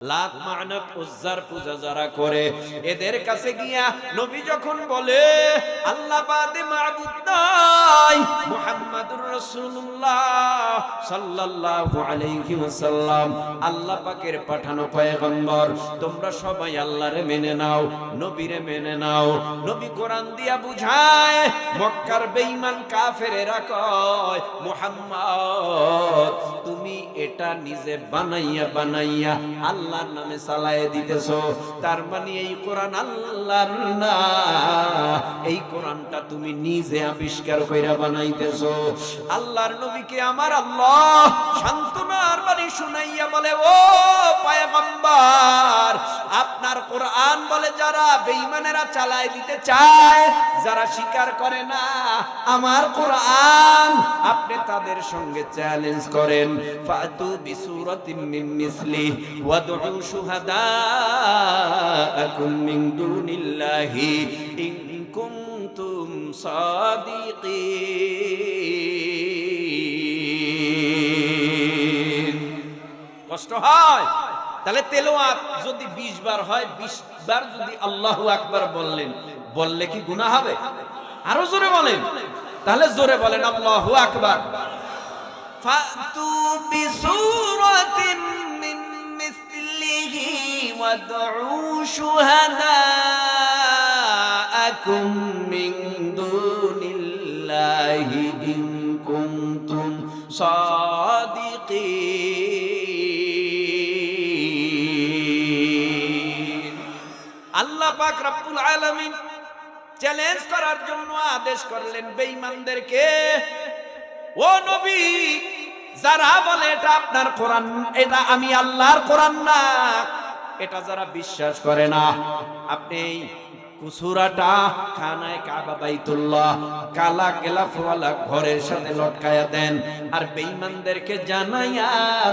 লাত মানাত উজ্জার পূজা যারা করে এদের কাছে গিয়া নবী যখন বলে আল্লাহ বাদে মাবুদ নাই মুহাম্মাদুর রাসূলুল্লাহ সাল্লাল্লাহু আলাইহি ওয়াসাল্লাম আল্লাহ পাকের পাঠানো পয়গম্বর, তোমরা সবাই আল্লাহরে মেনে নাও, নবীরে মেনে নাও। নবী কোরআন দিয়া বুঝায়, মক্কার বেঈমান কাফেরেরা কয় মুহাম্মদ তুমি এটা নিজে বানাইয়া বানাইয়া আল্লাহর নামে চালায়ে দিতেছো, তার মানে এই কোরআন আল্লাহর না, এই কোরআনটা তুমি নিজে আবিষ্কার কইরা বানাইতেছো। আল্লাহর নবীকে আমার আল্লাহ সান্ত্বনার বাণী শুনাইয়া বলে, ও পয়গম্বর আপনার কোরআন বলে যারা বেঈমানেরা চালায় দিতে চায়, যারা স্বীকার করে না আমার কোরআন, আপনি তাদের সঙ্গে চ্যালেঞ্জ করেন, ফাতু বিসূরাতিন মিন মিসলি ওয়াদউ শুহাদাআকুম মিন দুনিল্লাহি ইন কুনতুম সাদিকিন। কষ্ট হয়? তাহলে তেলাওয়াত যদি 20 বার হয়, 20 বার যদি আল্লাহু আকবার বললে কি গুনাহ হবে? আরো জোরে বলেন, তাহলে জোরে বলেন আল্লাহু আকবার। ফাতু বিসূরাতিন মিন মিসলিহি ওয়াদউ শুহাদাআকুম মিন দুনিল্লাহি ইন কুনতুম সাদিকিন। আল্লাহ পাক রব্বুল আলামিন চ্যালেঞ্জ করার জন্য আদেশ করলেন বেঈমানদেরকে, ও নবী যারা বলে এটা আপনার কোরআন, এটা আমি আল্লাহর কোরআন না, এটা যারা বিশ্বাস করে না, আপনি কুসুরাটা খানায় কাবা বাইতুল্লাহ কালা গেলাফওয়ালা ঘরের সাথে লটকায়া দেন, আর বেঈমানদেরকে জানাইয়া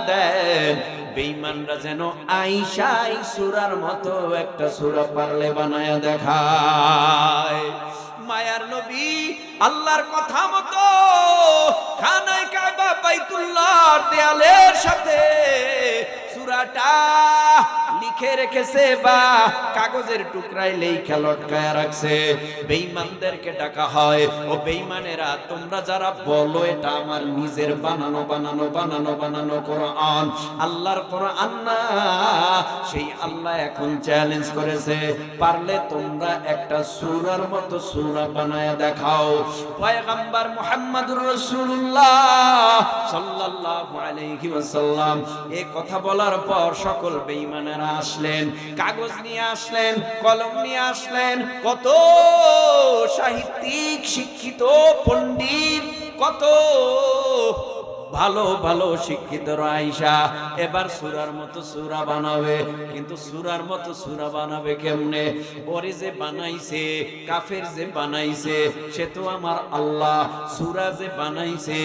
দেন বেঈমানরা যেন আয়েশা এই সূরার মতো একটা সূরা পারলে বানায়া দেখায়। মায়ার নবী আল্লাহর কথা মতো খানায় কাবা বাইতুল্লাহর দেয়ালের সাথে সূরাটা লিখে রেখেছে বা কাগজের টুকরায় লেখা লটকায়া রাখছে। বেঈমানদেরকে ডাকা হয়, ও বেঈমানেরা তোমরা যারা বলো এটা আমার নিজের বানানো বানানো বানানো বানানো কোরআন, আল্লাহর কোরআন না, সেই আল্লাহ এখন চ্যালেঞ্জ করেছে, পারলে তোমরা একটা সূরার মতো সূরা বানায়া দেখাও। পয়গম্বর মুহাম্মদুর রাসূলুল্লাহ সাল্লাল্লাহু আলাইহি ওয়াসাল্লাম এই কথা বলার পর সকল বেঈমানেরা আসলেন, কাগজ নিয়ে আসলেন, কলম নিয়ে আসলেন, কত সাহিত্যিক শিক্ষিত পণ্ডিত, কত ভালো ভালো শিক্ষিত আয়েশা এবার সূরার মতো সূরা বানাবে। কিন্তু সূরার মতো সূরা বানাবে কেমনে? ওরে যে বানাইছে, কাফের যে বানাইছে সে তো আমার আল্লাহ, সূরা যে বানাইছে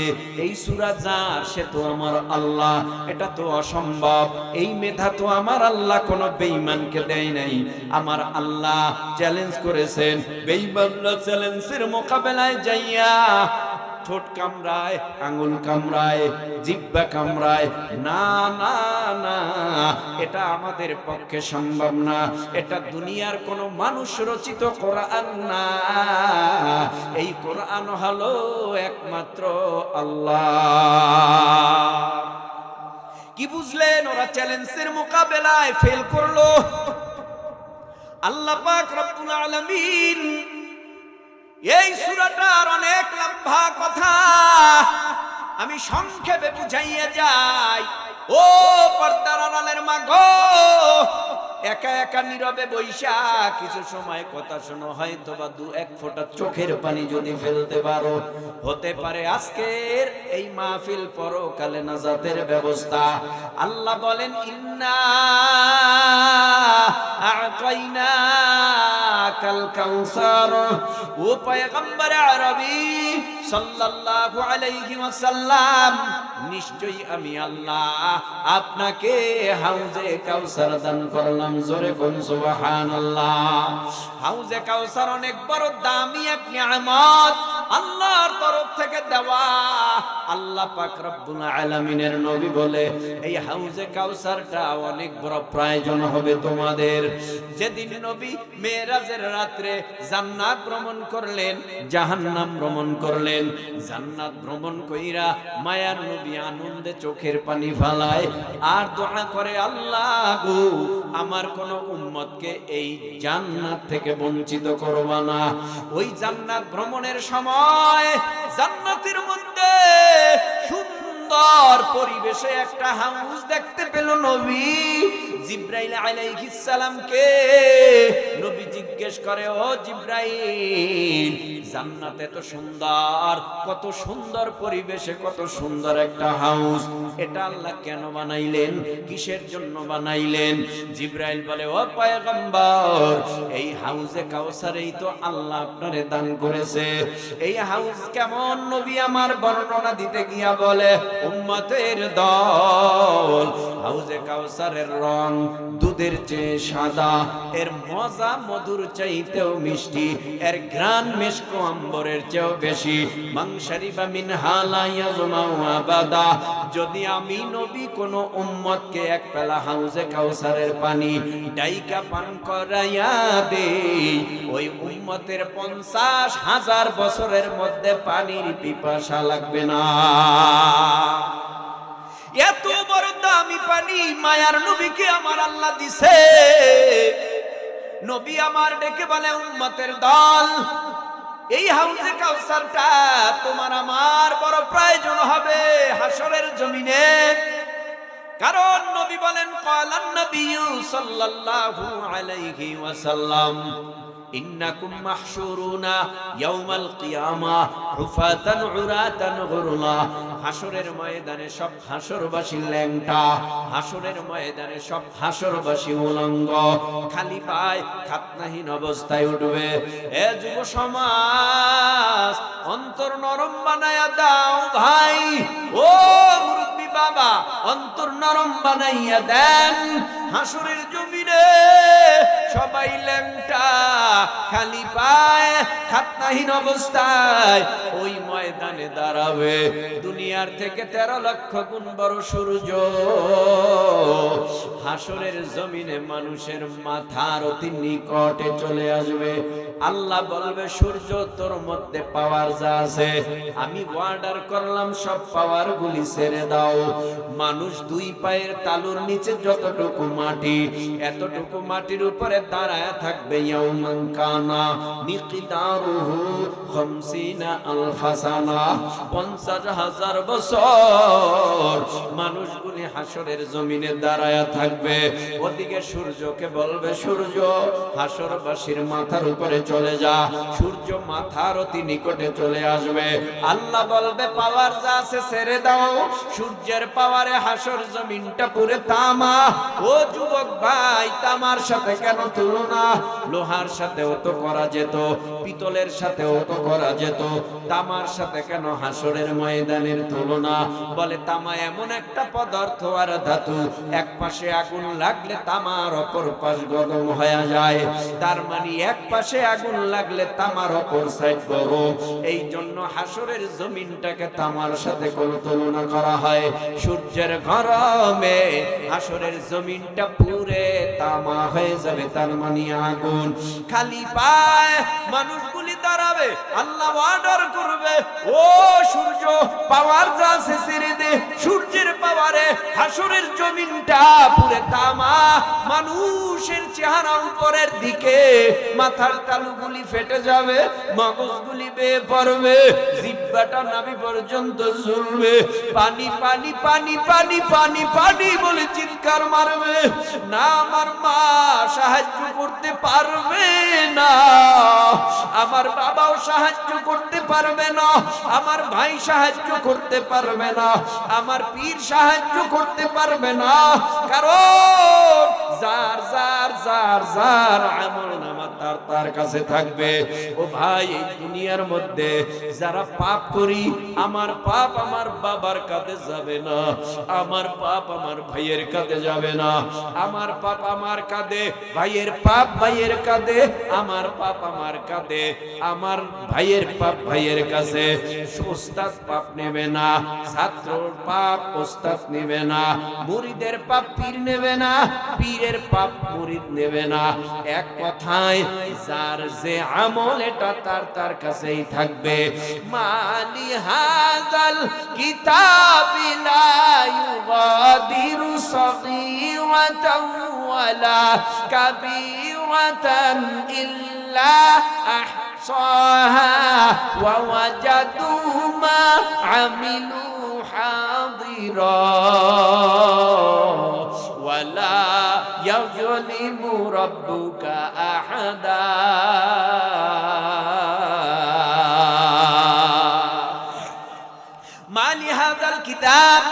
এই সূরা যার সে তো আমার আল্লাহ, এটা তো অসম্ভব। এই মেধা তো আমার আল্লাহ কোনো বেঈমানকে দেয় নাই, আমার আল্লাহ চ্যালেঞ্জ করেছেন। বেঈমানরা চ্যালেঞ্জের মোকাবেলায় যাইয়া ঠোঁট কামড়ায়, আঙ্গুল কামড়ায়, জিহ্বা কামড়ায়, না না না, এটা আমাদের পক্ষে সম্ভব না, এটা দুনিয়ার কোন মানুষ রচিত কোরআন না, এই কোরআন হলো একমাত্র আল্লাহ। কি বুঝলেন? ওরা চ্যালেঞ্জের মোকাবেলায় ফেল করলো। আল্লাহ পাক রব্বুল আলামিন এই সূরাটার অনেক লম্বা কথা আমি সংক্ষেপে বুঝাইয়া যাই। ও পর্দার আড়ালের মা গো, একা একা নীরবে বৈশা কিছু সময় কথা শোনো, হয়তো বা 2-1 ফোঁটা চোখের পানি যদি ফেলতে পারো, হতে পারে আজকের এই মাহফিল পরকালে নাজাতের ব্যবস্থা। আল্লাহ বলেন, ইন্না আ'তাইনাকাল কাউসার। ও পয়গম্বর আরবি সাল্লাল্লাহু আলাইহি ওয়াসাল্লাম, নিশ্চয়ই আমি আল্লাহ আপনাকে হাউজে কাউসার দান করলাম। জোরে কোন সুবহানাল্লাহ। হাউজে কাউসার অনেক বড় দামি এক নিয়ামত, আল্লাহর তরফ থেকে দেওয়া। আল্লাহ পাক রব্বুল আলামিনের নবী বলে এই হাউজে কাউসারটা অনেক বড় প্রয়োজন হবে তোমাদের। যেদিন নবী মেরাজের রাত্রে জান্নাত ভ্রমণ করলেন, জাহান্নাম ভ্রমণ করলেন। জান্নাত ভ্রমণ কইরা মায়ার নবী আনন্দে চোখের পানি ফেলায় আর দোয়া করে, আল্লাহ গো আমার কোন উম্মতকে এই জান্নাত থেকে বঞ্চিত করবা না। ওই জান্নাত ভ্রমণের সময় জান্নাতের মধ্যে সুন্দর পরিবেশে একটা হাউস দেখতে পেল নবী। জিব্রাইল আলাইহিস সালামকে নবী জিজ্ঞেস করে, ও জিব্রাইল জান্নাত এত সুন্দর, কত সুন্দর পরিবেশে কত সুন্দর একটা হাউস, এটা আল্লাহ কেন বানাইলেন, কিসের জন্য বানাইলেন? জিব্রাইল বলে, ও পয়গম্বর এই হাউজে কাউসারেই তো আল্লাহ আপনারে দান করেছে। এই হাউস কেমন নবী আমার বর্ণনা দিতে গিয়া বলে, উম্মতের দল। হাউজে কাউসারের রং দুধের চেয়ে সাদা, এর মজা মধুর চাইতেও মিষ্টি, এর ঘ্রাণ মিশক আম্বরের চেয়েও বেশি। মাংসারিবা মিন হালা ইয়াজমাউ আবাদা। যদি আমি নবী কোন উম্মতকে এক পেলা হাউজে কাউসারের পানি ডাইকা পান করাইয়া দেই, ওই উম্মতের 50,000 বছরের মধ্যে পানির পিপাসা লাগবে না। এত বড় দামি পানি মায়ার নবীকে আমার আল্লাহ দিছে। নবী আমার ডেকে বলে, উম্মতের দল এই হাউজে কাউসারটা তোমার আমার বড় প্রয়োজন হবে হাসরের জমিনে। কারণ নবী বলেন, ক্বালান নবিয়্যু সাল্লাল্লাহু আলাইহি ওয়াসাল্লাম ইন্নাকুম মাহশুরুনা ইয়াউমাল কিয়ামাহ হুফাতান উরাতান গুরলা। হাসরের ময়দানে সব হাসরবাসী ল্যাংটা, হাসরের ময়দানে সব হাসরবাসী উলঙ্গ, খালি পায় খাতনাহীন অবস্থায় উঠবে। এ যুব সমাজ অন্তর নরম বানায়া দাও ভাই, ও মুরব্বি বাবা অন্তর নরম বানাইয়া দেন। হাসরের জমিনে সবাই ল্যাংটা, খালি পায় খাতনাহীন অবস্থায় ওই ময়দানে দাঁড়াবে। দুনিয়ার থেকে 13 লক্ষ গুণ বড় সূর্য হাসরের জমিনে মানুষের মাথার অতি নিকটে চলে আসবে। আল্লাহ বলবে, সূর্য তোর মধ্যে পাওয়ার যা আছে আমি অর্ডার করলাম সব পাওয়ার গুলি ছেড়ে দাও। মানুষ 2 পায়ের তালুর নিচে যতটুকু মাটি, এতটুকু মাটির উপরে দাঁড়ায় থাকবে। ইয়াউমান কানা মিকদারুহু 50 আলফা সানা, 50,000 বছর মানুষগুলি হাসরের জমিনে দাঁড়ায় থাকবে। ওদিকে সূর্যকে বলবে, সূর্য হাসরবাসীর মাথার উপরে চলে যা। সূর্য মাথার অতি নিকটে চলে আসবে। আল্লাহ বলবে, পাওয়ার যা আছে ছেড়ে দাও। সূর্যের পাওয়ারে হাসর জমিনটা পুরে তামা। ও যুবক ভাই, তামার সাথে কেন তুলনা? লোহার সাথেও তো করা যেত, পিতলের সাথেও তো করা যেত, তামার সাথে কেন হাসরের ময়দানের তুলনা? বলে, তামা এমন একটা পদার্থ আর ধাতু, এক পাশে আগুন লাগলে তামার অপর পাশ গরম হয়ে যায়। তার মানে এক পাশে আগুন লাগলে তামার অপর সাইড গরম। এই জন্য হাসরের জমিনটাকে তামার সাথে কোনো তুলনা করা হয়। সূর্যের গরমে হাসরের জমিনটা পুরে তামা হয়ে যাবে, তার মানে আগুন। খালি পায় মানুষগুলি দাঁড়াবে, আল্লাহ অর্ডার করবে, ও সূর্য পাওয়ার যা আছে ছেড়ে দে। সূর্যের পাওয়ারে হাসরের জমিনটা পুরে তামা। মানুষের চেহারা উপরের দিকে, মাথার তালুগুলি ফেটে যাবে, মগজগুলি বেয়ে পড়বে, জিহ্বাটা নাভি পর্যন্ত ঝুলবে। পানি পানি পানি পানি পানি পানি বলে চিৎকার মারবে। না আমার মা সাহায্য করতে পারবে না, আমার বাবাও সাহায্য করতে পারবে না, আমার ভাই সাহায্য করতে পারবে না, আমার পীর সাহায্য করতে পারবে না। কারণ যার যার যার যার আমল নামা তার কাছে থাকবে। ও ভাই, এই দুনিয়ার মধ্যে যারা পাপ করি, আমার পাপ আমার বাবার কাঁধে যাবে না, আমার পাপ আমার ভাইয়ের কাঁধে যাবে না, আমার পাপ আমার কাঁধে, ভাইয়ের পাপ ভাইয়ের কাঁধে, আমার পাপ আমার কাঁধে, আমার ভাইয়ের পাপ ভাইয়ের কাছে। ওস্তাদ পাপ নেবে না, ছাত্রর পাপ ওস্তাদ নেবে না, মুরিদের পাপ পীর নেবে না, পীরের পাপ মুরিদ নেবে না। এক কথায় যার যে আমল এটা তার কাছেই থাকবে। মালি হাযাল কিতাবি লা ইউগাদিরু সগীরাতান ওয়ালা কাবীরাতান ইল্লা আহসাহা ওয়া ওয়াজাদু মা আমিলু হাদিরা ওয়ালা ইয়াযলিমু রাব্বুকা আহাদা। মালি হাযাল কিতাব,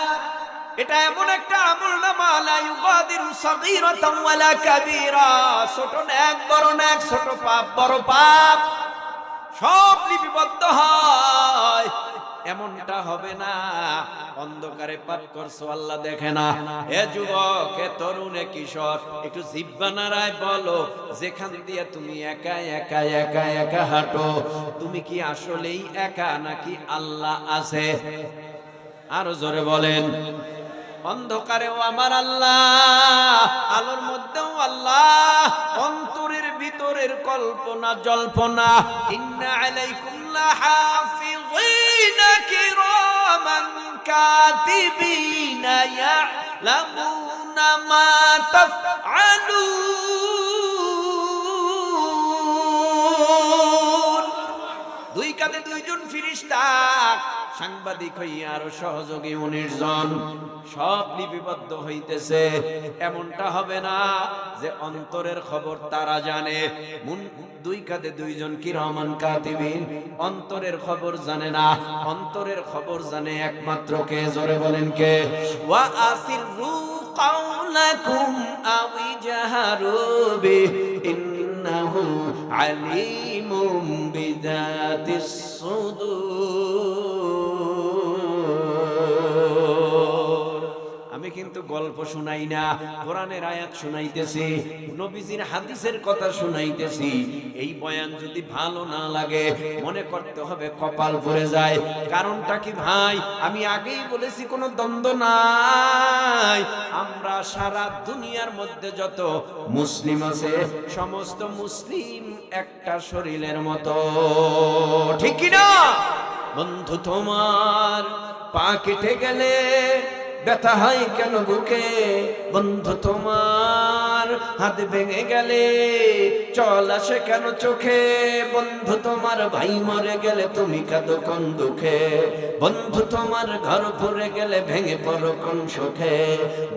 এটা এমন একটা আমলনামা, লা ইউগাদিরু সগীরাতান ওয়ালা কাবীরা, ছোট নেক বড় নেক, ছোট পাপ বড় পাপ সব লিপিবদ্ধ হয়। এমনটা হবে না অন্ধকারে পাপ করছো আল্লাহ দেখে না। এ যুবক, এ তরুণ, এ কিশোর, একটু জিহ্বা নাড়ায় বলো, যেখান দিয়ে তুমি একা একা একা একা হাঁটো, তুমি কি আসলেই একা নাকি আল্লাহ আছে? আরো জোরে বলেন। অন্ধকারেও আমার আল্লাহ, আলোর মধ্যেও আল্লাহ, অন্তরের ভিতরের কল্পনা জল্পনা। ইন্না আলাইকুম লাহাফিযিনা কিরামান কাতিবিনা ইয়ালামুনা মা তাফআলুন। দুই কাঁধে দুইজন ফেরেশতা, সাংবাদিক হইয়া আরো সহযোগী 19 জন, সব লিপিবদ্ধ হইতেছে। এমনটা হবে না যে অন্তরের খবর তারা জানে। দুই কাঁধে দুইজন কিরামান কাতিবিন, অন্তরের খবর জানে না। অন্তরের খবর জানে একমাত্র কে? জোরে বলেন কে? ওয়া আসিররু কাওলাকুম আও জাহারু বিহি ইন্নাহু আলিমুম বিযাতিস সুদূর। আমি কিন্তু গল্প শুনাই না, কোরআনের আয়াত শুনাইতেছি, নবীজির হাদিসের কথা শুনাইতেছি। এই বয়ান যদি ভালো না লাগে মনে করতে হবে কপাল পড়ে যায়। কারণটা কি ভাই? আমি আগেই বলেছি, কোনো দ্বন্দ্ব নাই। আমরা সারা দুনিয়ার মধ্যে যত মুসলিম আছে, সমস্ত মুসলিম একটা শরীরের মতো, ঠিক কি না? বন্ধু, তোমার পা কেটে গেলে ব্যথা হয় কেন বুকে? বন্ধু, তোমার হাত ভেঙে গেলে চল আসে কেন চোখে? বন্ধু, তোমার ভাই মরে গেলে তুমি কাঁদো কোন দুঃখে? বন্ধু, তোমার ঘর পুড়ে গেলে ভেঙে পড়ো কোন সুখে?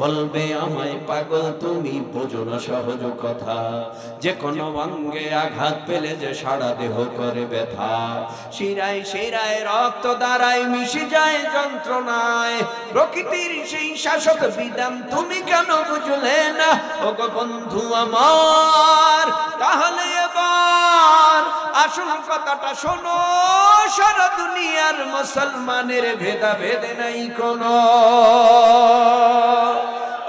বলবে আমায় পাগল, তুমি বোঝো না সহজ কথা, যে কোনো অঙ্গে আঘাত পেলে যে সারা দেহ করে ব্যথা। শিরায় শিরায় রক্ত দ্বারায় মিশে যায় যন্ত্রণায়, প্রকৃতির সেই শাসক বিধান তুমি কেন বুঝলে না? ওগো বন্ধু আমার, তাহলে এবার আসল কথাটা শোনো। সারা দুনিয়ার মুসলমানের ভেদাভেদ নাই কোনো।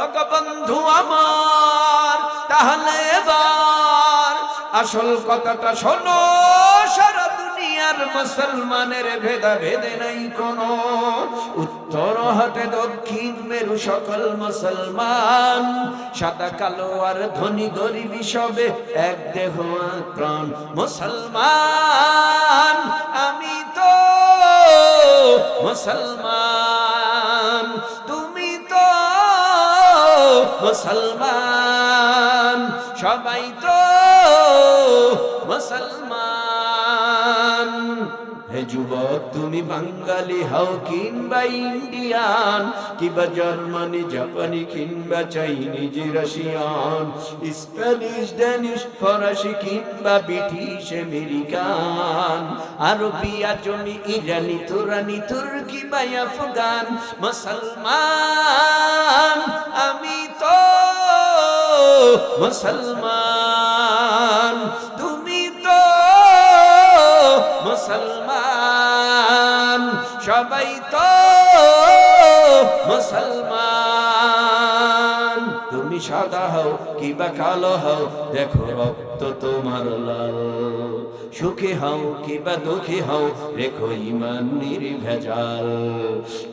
ওগো বন্ধু আমার, তাহলে এবার আসল কথাটা শোনো। সারা দুনিয়ার মুসলমানের ভেদাভেদ নাই কোনো। উত্তর হতে দক্ষিণ মেরু সকল মুসলমান, সাদা কালো আর ধনী গরিবি সবে এক দেহ এক প্রাণ। মুসলমান আমি তো মুসলমান, তুমি তো মুসলমান, সবাই তো মুসলমান। হে যুবক, তুমি বাঙালি হও কিংবা ইন্ডিয়ান, কিংবা জার্মানি জাপানি কিংবা চাইনিজ রাশিয়ান, স্প্যানিশ ড্যানিশ ফরাসি কিংবা ব্রিটিশ আমেরিকান, আরবিয়া জমি ইরানি তুরানি তুর্কি বা আফগান। মুসলমান আমি তো মুসলমান, তুমি মুসলমান, সবাই তো মুসলমান। তুমি সাদা হও কিবা কালো হও, দেখো রক্ত তোমার লাল। সুখী হও কিবা দুঃখী হও, রেখো ঈমান নির্ভেজাল।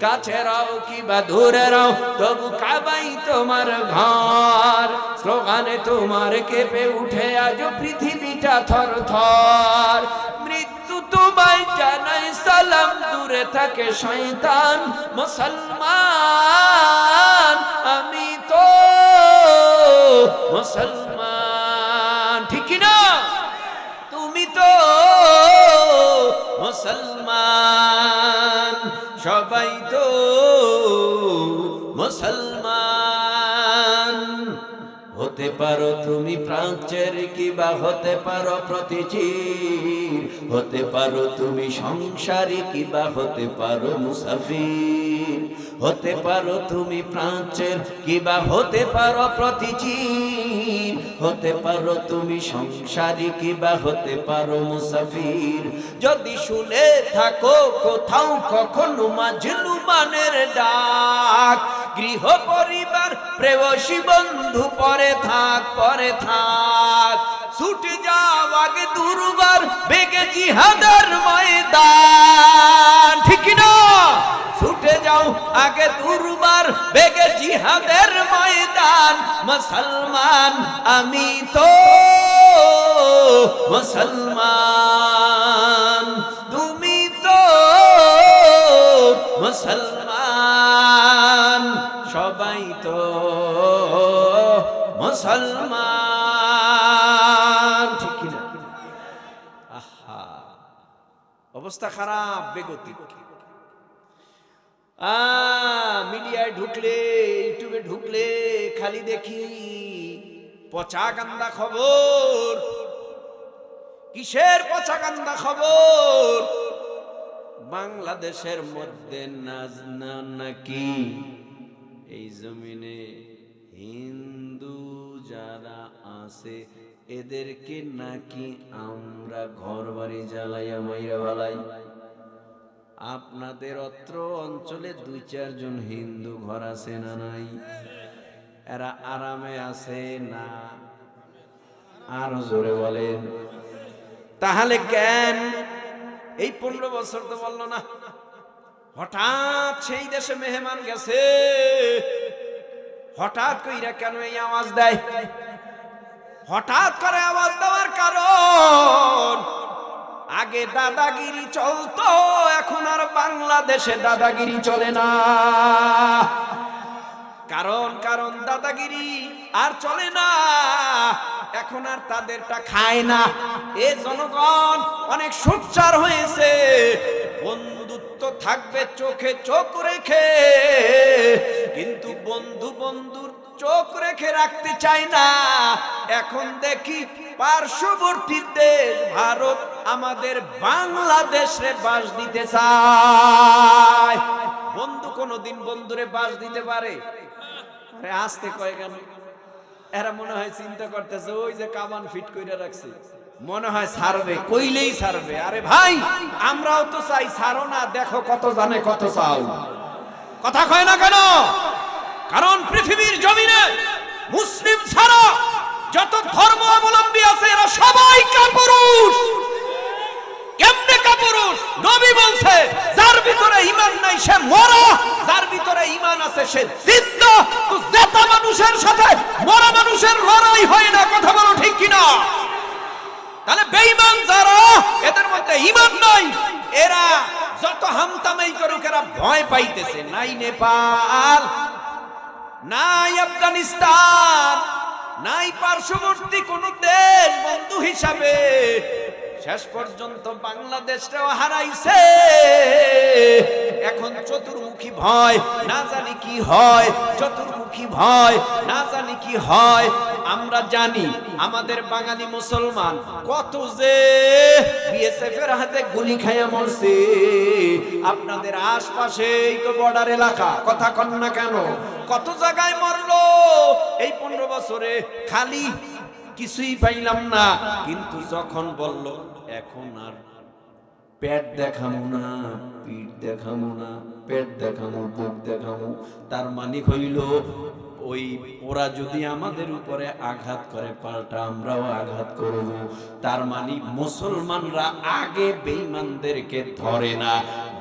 কাছে রাও কিবা দূরে রাও, তবু কাবাই তোমার ঘর। স্লোগানে তোমার কেঁপে উঠে আজ পৃথিবীটা থর থর। মৃত্যু তোমায় জানাই সালাম, দূরে থাকে শয়তান। মুসলমান আমি তো মুসলমান, ঠিক কি না? তুমি তো মুসলমান, সবাই তো মুসলমান। হতে পারো তুমি প্রাচ্যের কিবা হতে পারো প্রতিচির, হতে পারো তুমি সংসারী কিবা হতে পারো মুসাফির। হতে পারো তুমি প্রাচ্যের কিবা হতে পারো প্রতিচির, হতে পারো তুমি সংসারী কিবা হতে পারো মুসাফির। যদি শুনে থাকো কোথাও কখনো মাজলুমানের ডাক, গৃহ পরিবার প্রেয়সী বন্ধু পরে থাক, পরে থাক। ছুটে যাও আগে দুর্বার বেগে জিহাদের ময়দান, ঠিক না? ছুটে যাও আগে দুর্বার বেগে জিহাদের ময়দান। মুসলমান আমি তো মুসলমান, তুমি তো মুসলমান, সবাই তো মুসলমান, ঠিক কি না? আহা, অবস্থা খারাপ, বেগতিক। মিডিয়ায় ঢুকলে, ইউটিউবে ঢুকলে খালি দেখি পচা গান্দা খবর। কিসের পচা গান্দা খবর? বাংলাদেশের মধ্যে নাকি এই জমিনে হিন্দু যারা আছে এদেরকে নাকি আমরা ঘর বাড়ি জ্বালাইয়া মাইরা বালাই। আপনাদের অত্র অঞ্চলে 2-4 জন হিন্দু ঘর আছে না নাই? এরা আরামে আছে না? আরো জোরে বলেন। তাহলে কেন এই 15 বছর তো বললো না? হঠাৎ সেই দেশে মেহমান গেছে, হঠাৎ কইরা কেন এই আওয়াজ দেয়? হঠাৎ করে আওয়াজ দেওয়ার কারণ, আগে দাদাগিরি চলতো, এখন আর বাংলাদেশে দাদাগিরি চলে না। কারণ দাদাগিরি আর চলে না, এখন আর তাদেরটা খায় না। এ জনগণ অনেক সোচ্চার হয়েছে। বন্ধুত্ব থাকবে চোখে চোখ রেখে, কিন্তু বন্ধুর চোখ রেখে রাখতে চায় না। এখন দেখি পার্শ্ববর্তী দেশ ভারত আমাদের বাংলাদেশে বাস দিতে চায়। বন্ধু কোনদিন বন্ধুরে বাস দিতে পারে? আরে আসতে কয় কেন? এরা মনে হয় চিন্তা করতেছে ওই যে কামান ফিট করে রাখছে, মনে হয় ছাড়বে, কইলেই ছাড়বে। আরে ভাই, আমরাও তো চাই, ছাড়ো না, দেখো কত জানে কত চাও। কথা কয় না কেন? কারণ পৃথিবীর জমিনে মুসলিম ছাড়া যত ধর্ম অবলম্বী আছে এরা সবাই কাপুরুষ। কেমনে কাপুরুষ? নবী বলছে যার ভিতরে ঈমান নাই সে মরা, যার ভিতরে ঈমান আছে সে জিন্দা। তো জেতা মানুষের সাথে মরা মানুষের লড়াই হয় না, কথা বলো ঠিক কিনা? তাহলে বেঈমান যারা, এদের মধ্যে ঈমান নাই, এরা যত হামতামাই করুক এরা ভয় পাইতেছে। নাই নেপাল, নাই আফগানিস্তান, নাই পার্শ্ববর্তী কোন দেশ বন্ধু হিসাবে, শেষ পর্যন্ত বাংলাদেশটাও হারাইছে। এখন চতুর্মুখী ভয়, না জানি কি হয়, চতুর্মুখী ভয়, না জানি কি হয়। আমরা জানি আমাদের বাঙালি মুসলমান কত যে বিএসএফ এর হাতে গুলি খাইয়া মরছে। আপনাদের আশপাশেই তো বর্ডার এলাকা, কথা কন না কেন? কত জায়গায় মরলো এই 15 বছরে, খালি কিছুই পাইলাম না। কিন্তু যখন বলল এখন আর পেট দেখামু না, পিঠ দেখামু না, পেট দেখামু, বুক দেখামু। তার মানে হইল ওই ওরা যদি আমাদের উপরে আঘাত করে পাল্টা আমরাও আঘাত করব। তার মানে মুসলমানরা আগে বেঈমানদেরকে ধরে না,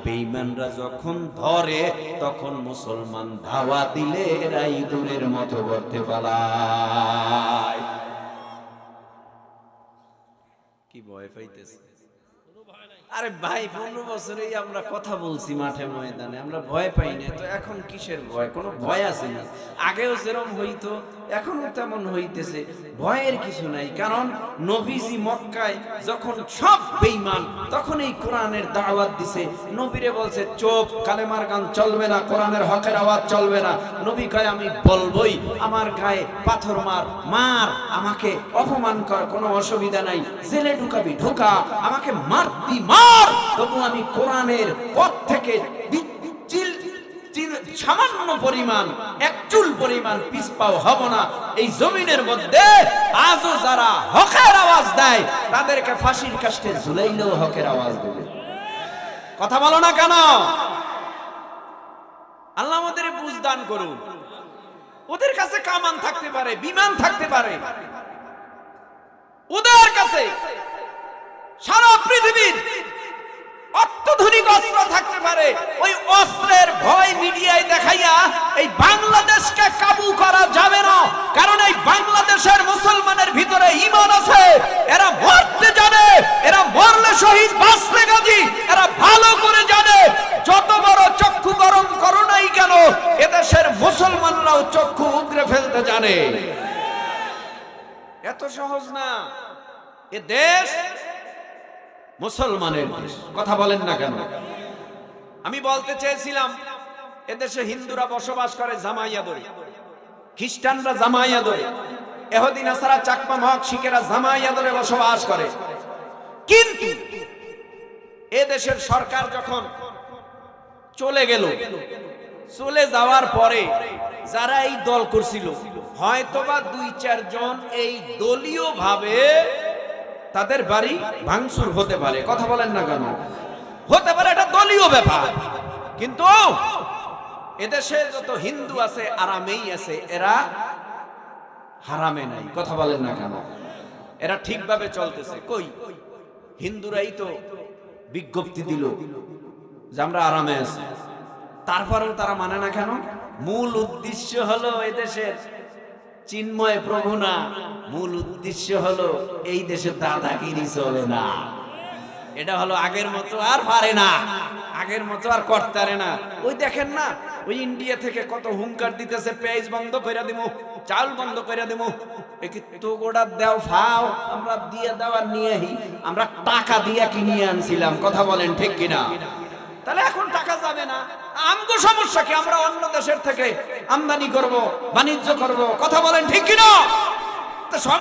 বেঈমানরা যখন ধরে তখন মুসলমান ধাওয়া দিলে এরা ইঁদুরের মতো করতে পালায়। কি ভয় পাইতেছে? আরে ভাই 15 বছরেই আমরা কথা বলছি মাঠে ময়দানে, আমরা ভয় পাই না তো এখন কিসের ভয়? কোনো ভয় আছে না। আগেও যেরকম হইতো এখনো তেমন হইতেছে, ভয়ের কিছু নাই। কারণ নবীজি মক্কায় যখন সব বেঈমান তখন এই কোরআনের দাওয়াত দিছে, নবীরে বলছে চুপ, কালেমার গান চলবে না, কোরআনের হকের আওয়াজ চলবে না। নবী কয় আমি বলবই, আমার গায়ে পাথর মার, মার, আমাকে অপমান কর, কোনো অসুবিধা নাই, জেলে ঢুকাবি ঢোকা, আমাকে মারতি মার, তবু আমি কোরআনের পথ থেকে সামান্য পরিমাণ, এক চুল পরিমাণ পিছপাও হব না। এই জমিনের মধ্যে আজও যারা হকের আওয়াজ দেয় তাদেরকে ফাঁসির কাস্টে ঝুলাইলেও হকের আওয়াজ দেবে। কথা বলো না কেন? আল্লাহ আমাদের বুঝ দান করুন। ওদের কাছে কামান থাকতে পারে, বিমান থাকতে পারে, ওদের কাছে সারা পৃথিবীর অত্যাধুনিক অস্ত্র থাকতে পারে। ওই অস্ত্রের ভয় মিডিয়ায় দেখাইয়া এই বাংলাদেশকে কাবু করা যাবে না। কারণ এই বাংলাদেশের মুসলমানের ভিতরে ঈমান আছে, এরা মরতে জানে, এরা মরলে শহীদ, বাঁচলে গাজী। এরা ভালো করে জানে যত বড় চক্ষু গরম করো নাই কেন, এদেশের মুসলমানরাও চক্ষু উগরে ফেলতে জানে। এত সহজ না। এ দেশ মুসলমানের দেশ। কথা বলেন না কেন? আমি বলতে চেয়েছিলাম এদেশে হিন্দুরা বসবাস করে জামাইয়া ধরে, খ্রিস্টানরা জামাইয়া ধরে, এহুদি নাসারা, চাকমা, মগ, শিখেরা জামাইয়া ধরে বসবাস করে। কিন্তু এদেশের সরকার যখন চলে গেল, চলে যাওয়ার পরে যারা এই দল করছিল হয়তোবা 2-4 জন এই দলীয় ভাবে তাদের বাড়ি ভাঙচুর হতে পারে। কথা বলেন না কেন? হতে পারে, এটা দলীয় ব্যাপার। কিন্তু এদেশে যত হিন্দু আছে আরামেই আছে, এরা হারামে নাই। কথা বলেন না কেন? এরা ঠিকভাবে চলতেছে। কই হিন্দুরাই তো বিজ্ঞপ্তি দিল যে আমরা আরামে আছি, তারপরেও তারা মানে না কেন? মূল উদ্দেশ্য হলো এদেশের চিন্ময় প্রভু না, মূল উদ্দেশ্য হলো এই দেশে দাদাগিরি চলে না। এটা হলো আগের মতো আর পারে না, আগের মতো আর করতে না। ওই দেখেন না, ওই ইন্ডিয়া থেকে কত হুঙ্কার দিতেছে, পেঁয়াজ বন্ধ করে দিমু, চাল বন্ধ করে দিমু। তো গোড়া দেও ফাও, আমরা দিয়ে দেওয়ার নিয়ে আমরা টাকা দিয়ে কিনে আনছিলাম। কথা বলেন ঠিক কিনা? তাহলে এখন টাকা যাবে না, আমগো সমস্যা কি? আমরা অন্য দেশের থেকে আমদানি করব, বাণিজ্য করব। কথা বলেন ঠিক কিনা?